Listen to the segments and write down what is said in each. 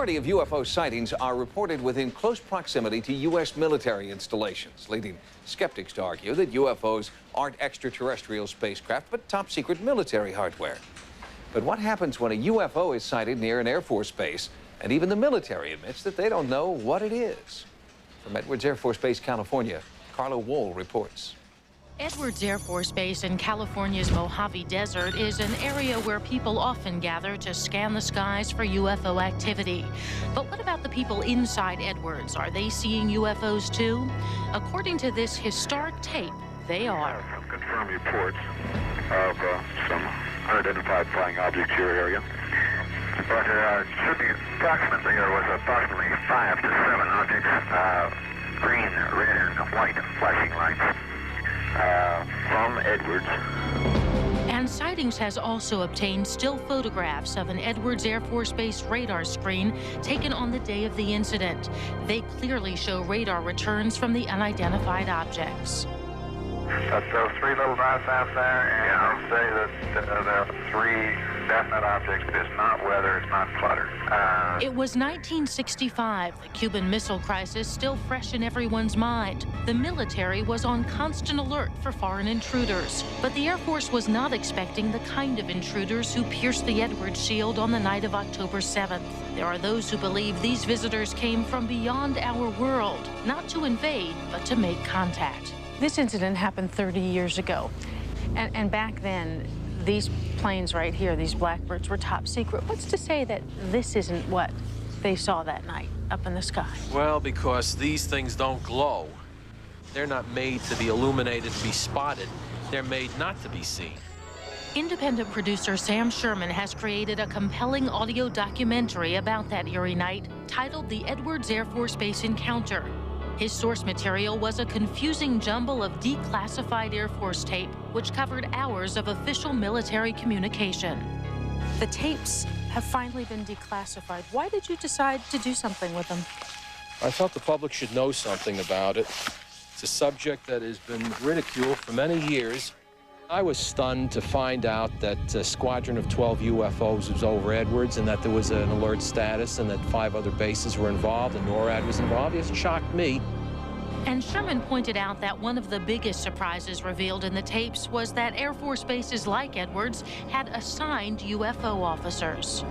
Majority of UFO sightings are reported within close proximity to U.S. military installations, leading skeptics to argue that UFOs aren't extraterrestrial spacecraft, but top-secret military hardware. But what happens when a UFO is sighted near an Air Force base, and even the military admits that they don't know what it is? From Edwards Air Force Base, California, Carla Wohl reports. Edwards Air Force Base in California's Mojave Desert is an area where people often gather to scan the skies for UFO activity. But what about the people inside Edwards? Are they seeing UFOs too? According to this historic tape, they are. Some confirmed reports of some unidentified flying objects in your area. But should be approximately, there was approximately 5 to 7 objects, green, red, and white flashing lights. From Edwards. And Sightings has also obtained still photographs of an Edwards Air Force Base radar screen taken on the day of the incident. They clearly show radar returns from the unidentified objects. That's those 3 little dots out there, and I'll say that there are 3 definite objects. It's not weather, it's not clutter. It was 1965, the Cuban Missile Crisis still fresh in everyone's mind. The military was on constant alert for foreign intruders, but the Air Force was not expecting the kind of intruders who pierced the Edwards Shield on the night of October 7th. There are those who believe these visitors came from beyond our world, not to invade, but to make contact. This incident happened 30 years ago, and back then, these planes right here, these Blackbirds, were top secret. What's to say that this isn't what they saw that night up in the sky? Well, because these things don't glow. They're not made to be illuminated to be spotted. They're made not to be seen. Independent producer Sam Sherman has created a compelling audio documentary about that eerie night titled The Edwards Air Force Base Encounter. His source material was a confusing jumble of declassified Air Force tape, which covered hours of official military communication. The tapes have finally been declassified. Why did you decide to do something with them? I felt the public should know something about it. It's a subject that has been ridiculed for many years. I was stunned to find out that a squadron of 12 UFOs was over Edwards and that there was an alert status and that 5 other bases were involved and NORAD was involved. It shocked me. And Sherman pointed out that one of the biggest surprises revealed in the tapes was that Air Force bases like Edwards had assigned UFO officers.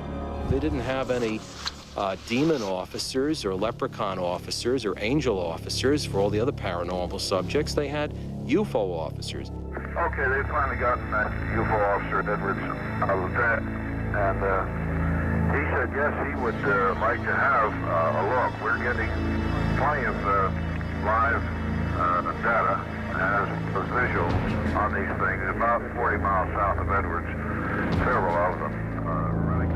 They didn't have any demon officers or leprechaun officers or angel officers for all the other paranormal subjects. They had UFO officers. Okay, they've finally gotten that UFO officer at Edwards lieutenant, and he said yes, he would like to have a look. We're getting plenty of live data as visuals on these things. About 40 miles south of Edwards, several of them running.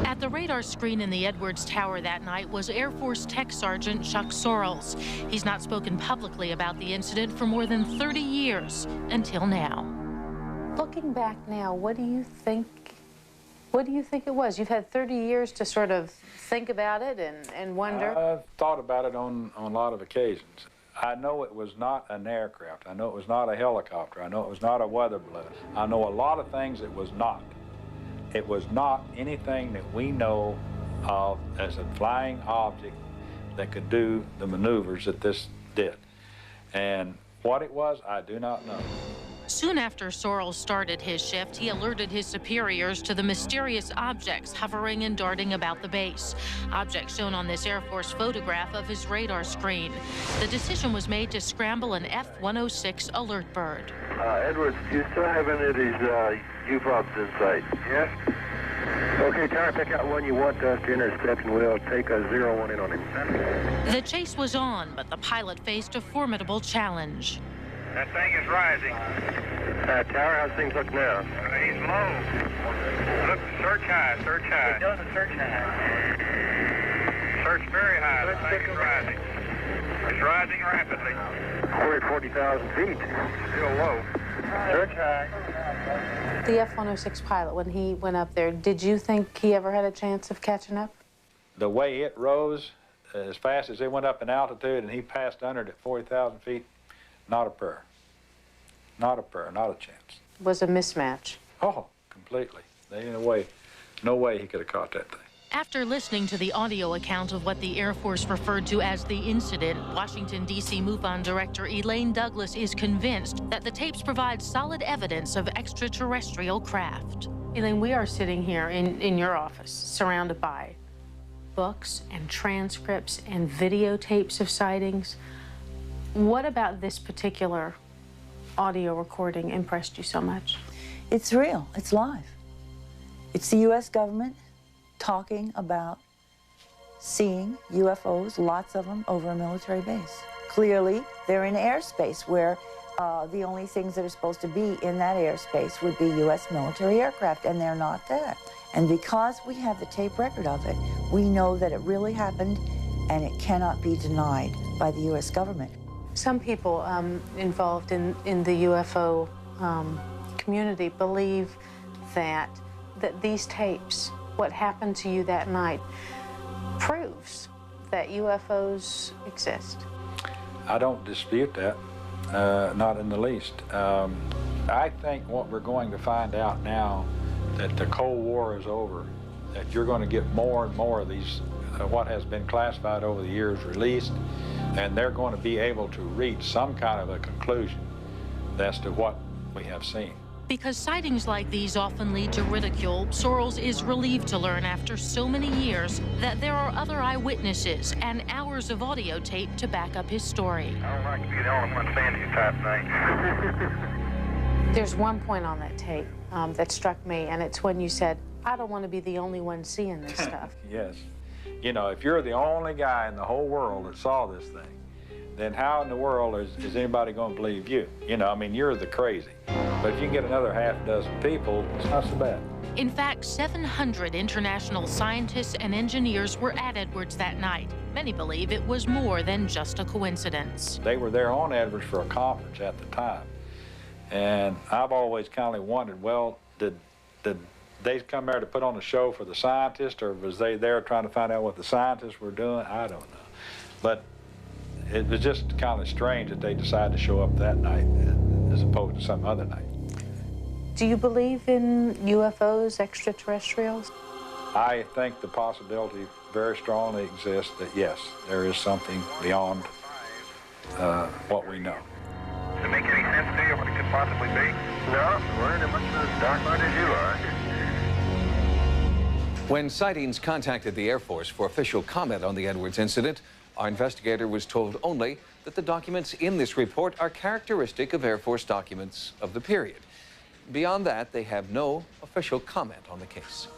At the radar screen in the Edwards Tower that night was Air Force Tech Sergeant Chuck Sorrells. He's not spoken publicly about the incident for more than 30 years until now. Looking back now, what do you think it was? You've had 30 years to sort of think about it and wonder. I've thought about it on a lot of occasions. I know it was not an aircraft. I know it was not a helicopter. I know it was not a weather balloon. I know a lot of things it was not. It was not anything that we know of as a flying object that could do the maneuvers that this did. And what it was, I do not know. Soon after Sorrell started his shift, he alerted his superiors to the mysterious objects hovering and darting about the base. Objects shown on this Air Force photograph of his radar screen. The decision was made to scramble an F-106 alert bird. Edwards, do you still have any of these UFOs in sight? Yes. Okay, Tower, pick out one you want us to intercept, and we'll take a 0-1 in on him. The chase was on, but the pilot faced a formidable challenge. That thing is rising. Tower, how's things look now? He's low. Look, search high, search high. It doesn't search high. Search very high. The thing is rising. It's rising rapidly. We're at 40,000 feet. Still low. Search high. The F-106 pilot, when he went up there, did you think he ever had a chance of catching up? The way it rose, as fast as it went up in altitude and he passed under it at 40,000 feet, not a prayer. Not a prayer, not a chance. Was a mismatch. Oh, completely. There ain't no way he could have caught that thing. After listening to the audio account of what the Air Force referred to as the incident, Washington, D.C. MUFON Director Elaine Douglas is convinced that the tapes provide solid evidence of extraterrestrial craft. Elaine, we are sitting here in your office, surrounded by books and transcripts and videotapes of sightings. What about this particular audio recording impressed you so much? It's real. It's live. It's the U.S. government talking about seeing UFOs, lots of them, over a military base. Clearly, they're in airspace where the only things that are supposed to be in that airspace would be U.S. military aircraft, and they're not that. And because we have the tape record of it, we know that it really happened, and it cannot be denied by the U.S. government. Some people involved in the UFO community believe that these tapes, what happened to you that night, proves that UFOs exist. I don't dispute that, not in the least. I think what we're going to find out now, that the Cold War is over, that you're going to get more and more of these, what has been classified over the years, released, and they're going to be able to reach some kind of a conclusion as to what we have seen. Because sightings like these often lead to ridicule, Sorrells is relieved to learn after so many years that there are other eyewitnesses and hours of audio tape to back up his story. I don't like to be the only one saying these type things. There's one point on that tape that struck me, and it's when you said, I don't want to be the only one seeing this stuff. Yes. You know, if you're the only guy in the whole world that saw this thing, then how in the world is anybody going to believe you? You know, I mean, you're the crazy. But if you can get another half dozen people, it's not so bad. In fact, 700 international scientists and engineers were at Edwards that night. Many believe it was more than just a coincidence. They were there on Edwards for a conference at the time. And I've always kind of wondered, well, did they come there to put on a show for the scientists, or was they there trying to find out what the scientists were doing? I don't know. But it was just kind of strange that they decided to show up that night as opposed to some other night. Do you believe in UFOs, extraterrestrials? I think the possibility very strongly exists that, yes, there is something beyond what we know. Does it make any sense to you what it could possibly be? No, we're in as much of the dark night as you are. When Sightings contacted the Air Force for official comment on the Edwards incident, our investigator was told only that the documents in this report are characteristic of Air Force documents of the period. Beyond that, they have no official comment on the case.